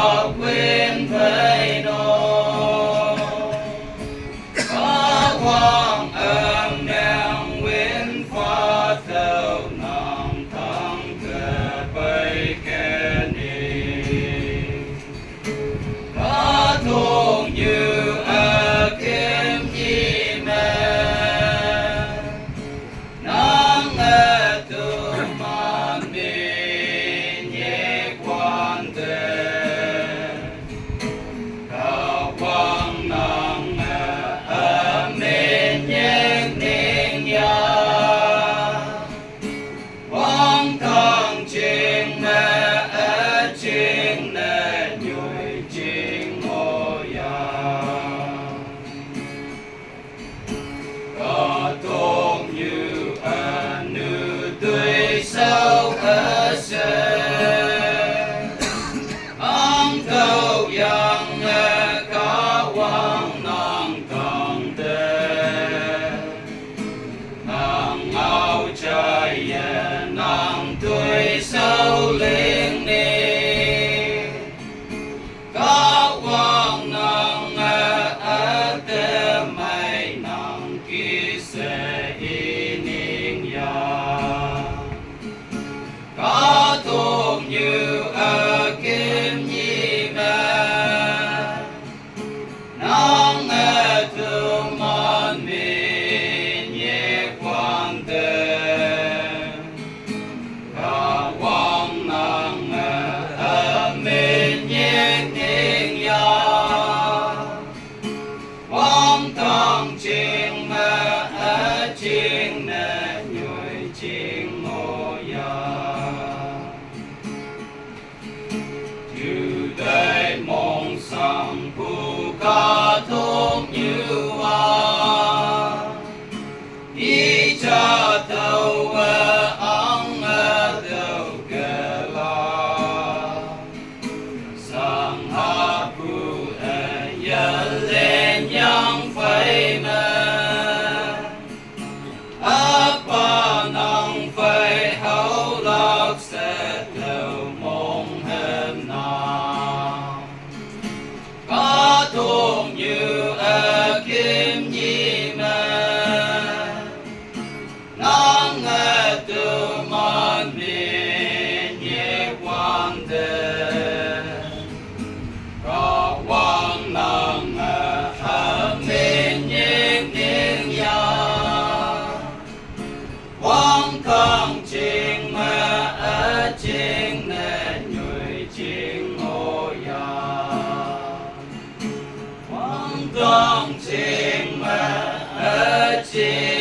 ngọc nguyên thầy nô có quang âm đen nguyên pha theo nam thăng cơ bay kê ni có thôn như ở kim chi mê nắng ở tu man mi nhẹ quan thế cao quang nắng ở bên nhẹ ninh ya quang thăng trên mẹ ở trên nè nhồi trên ngôi ya có tôn như ở nữ tươi sâu ở sân ông thâu yang có quang năng càng tê nàng áo trai nàng tươi sâu lên đi có quang năng ở tê mây nàng ký sẽ in ya có thuộc như ở kim nhi mẹ nắng ở thương man mi nhẹ quan thế có quang năng ở bên nhẹ ninh ya quang thăng trên mẹ ở trên nè nhồi trên ngôi ya từ đây mong sang phù ca thúc như hoa đi cha tàu ông tàu kê la sang hạ phù dân lên yang phải mê apa năng phải hậu lạc sẽ theo mong hem nào có thuộc như ở kim nhi mẹ nắng nghe từ man mi nhẹ quan thế có quang năng ở bên nhẹ ninh ya quang thăng trên mẹ ở trên nè nhồi trên ngôi ya quang thăng trên mẹ ở trên